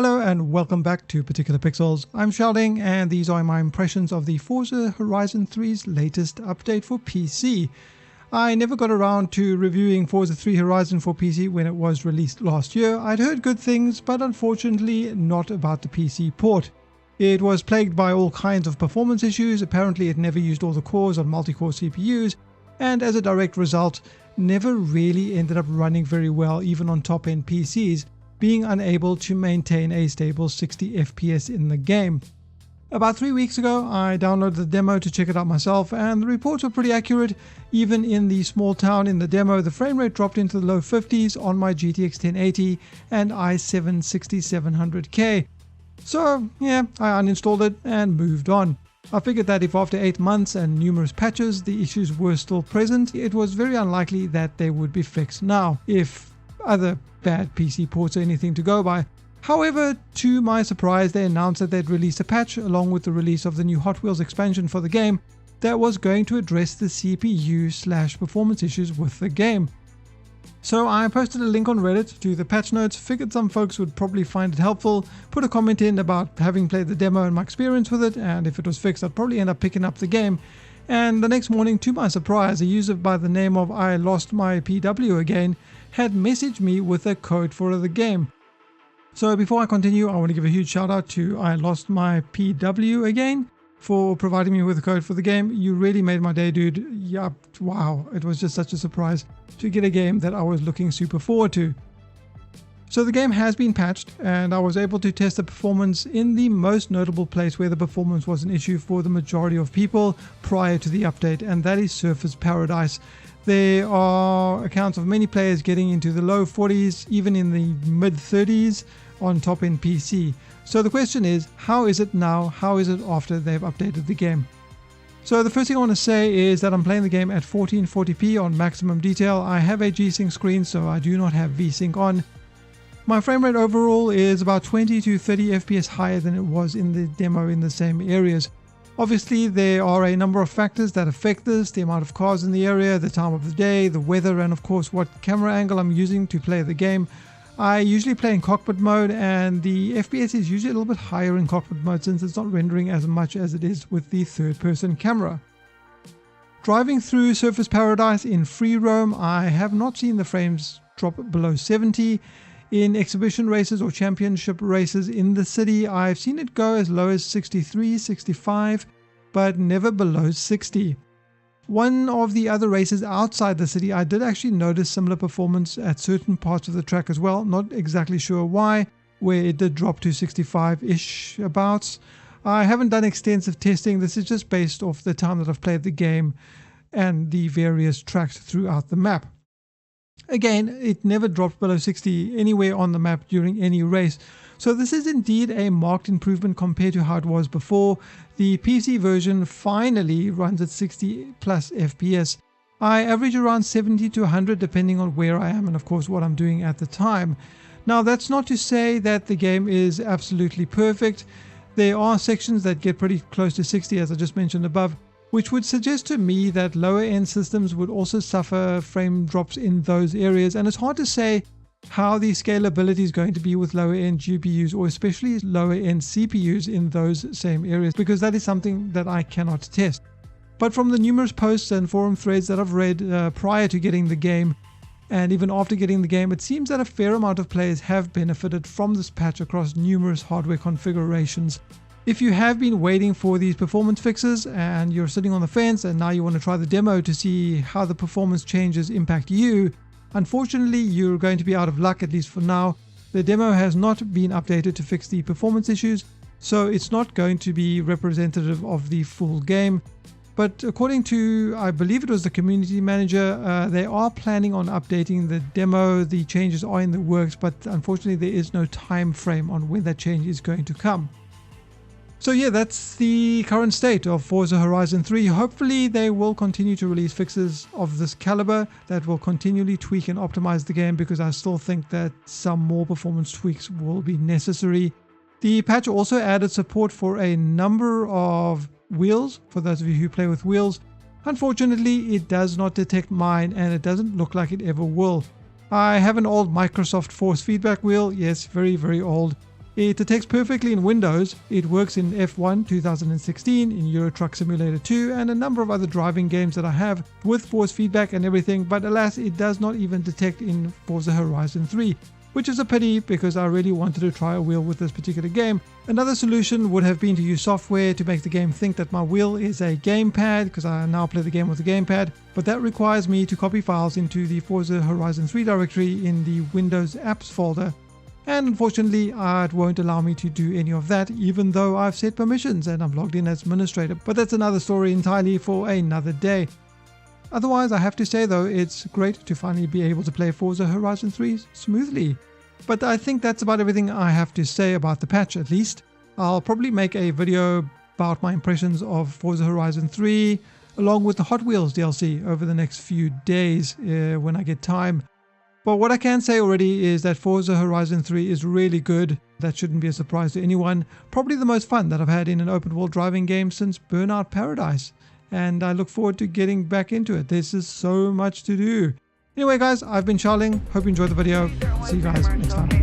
Hello and welcome back to ParticularPixels. I'm Sheldon and these are my impressions of the Forza Horizon 3's latest update for PC. I never got around to reviewing Forza 3 Horizon for PC when it was released last year. I'd heard good things, but unfortunately not about the PC port. It was plagued by all kinds of performance issues. Apparently it never used all the cores on multi-core CPUs, and as a direct result, never really ended up running very well even on top-end PCs, being unable to maintain a stable 60 FPS in the game. About 3 weeks ago, I downloaded the demo to check it out myself, and the reports were pretty accurate. Even in the small town in the demo, the frame rate dropped into the low 50s on my GTX 1080 and i7 6700K. So yeah, I uninstalled it and moved on. I figured that if after 8 months and numerous patches the issues were still present, it was very unlikely that they would be fixed now, if other bad PC ports or anything to go by. However, to my surprise, they announced that they'd release a patch along with the release of the new Hot Wheels expansion for the game that was going to address the CPU/performance issues with the game. So I posted a link on Reddit to the patch notes, figured some folks would probably find it helpful, put a comment in about having played the demo and my experience with it, and if it was fixed I'd probably end up picking up the game. And the next morning, to my surprise, a user by the name of ilostmypwagain had messaged me with a code for the game. So before I continue, I want to give a huge shout out to ilostmypwagain for providing me with a code for the game. You really made my day, dude. Yeah, wow, it was just such a surprise to get a game that I was looking super forward to. So the game has been patched, and I was able to test the performance in the most notable place where the performance was an issue for the majority of people prior to the update, and that is Surfers Paradise. There are accounts of many players getting into the low 40s, even in the mid 30s on top-end PC. So the question is, how is it now? How is it after they've updated the game? So the first thing I want to say is that I'm playing the game at 1440p on maximum detail. I have a G-Sync screen, so I do not have V-Sync on. My frame rate overall is about 20 to 30 FPS higher than it was in the demo in the same areas. Obviously, there are a number of factors that affect this: the amount of cars in the area, the time of the day, the weather, and of course what camera angle I'm using to play the game. I usually play in cockpit mode, and the FPS is usually a little bit higher in cockpit mode since it's not rendering as much as it is with the third-person camera. Driving through Surfers Paradise in free roam, I have not seen the frames drop below 70. In exhibition races or championship races in the city, I've seen it go as low as 63, 65, but never below 60. One of the other races outside the city, I did actually notice similar performance at certain parts of the track as well. Not exactly sure why, where it did drop to 65-ish abouts. I haven't done extensive testing. This is just based off the time that I've played the game and the various tracks throughout the map. Again, it never dropped below 60 anywhere on the map during any race. So this is indeed a marked improvement compared to how it was before. The PC version finally runs at 60 plus FPS. I average around 70 to 100 depending on where I am and of course what I'm doing at the time. Now that's not to say that the game is absolutely perfect. There are sections that get pretty close to 60 as I just mentioned above, which would suggest to me that lower end systems would also suffer frame drops in those areas, and it's hard to say how the scalability is going to be with lower end GPUs or especially lower end CPUs in those same areas, because that is something that I cannot test. But from the numerous posts and forum threads that I've read prior to getting the game and even after getting the game, it seems that a fair amount of players have benefited from this patch across numerous hardware configurations. If you have been waiting for these performance fixes and you're sitting on the fence and now you want to try the demo to see how the performance changes impact you, unfortunately you're going to be out of luck, at least for now. The demo has not been updated to fix the performance issues, so it's not going to be representative of the full game. But according to, I believe it was the community manager, they are planning on updating the demo. The changes are in the works, but unfortunately there is no time frame on when that change is going to come. So yeah, that's the current state of Forza Horizon 3. Hopefully they will continue to release fixes of this caliber that will continually tweak and optimize the game, because I still think that some more performance tweaks will be necessary. The patch also added support for a number of wheels, for those of you who play with wheels. Unfortunately, it does not detect mine, and it doesn't look like it ever will. I have an old Microsoft force feedback wheel, yes, very old. It detects perfectly in Windows. It works in F1 2016, in Euro Truck Simulator 2, and a number of other driving games that I have with force feedback and everything, but alas, it does not even detect in Forza Horizon 3, which is a pity because I really wanted to try a wheel with this particular game. Another solution would have been to use software to make the game think that my wheel is a gamepad, because I now play the game with a gamepad, but that requires me to copy files into the Forza Horizon 3 directory in the Windows Apps folder. And unfortunately, it won't allow me to do any of that, even though I've set permissions and I'm logged in as administrator. But that's another story entirely for another day. Otherwise, I have to say though, it's great to finally be able to play Forza Horizon 3 smoothly. But I think that's about everything I have to say about the patch, at least. I'll probably make a video about my impressions of Forza Horizon 3, along with the Hot Wheels DLC over the next few days when I get time. But what I can say already is that Forza Horizon 3 is really good. That shouldn't be a surprise to anyone. Probably the most fun that I've had in an open world driving game since Burnout Paradise. And I look forward to getting back into it. There's just so much to do. Anyway guys, I've been Charling. Hope you enjoyed the video. See you guys next time.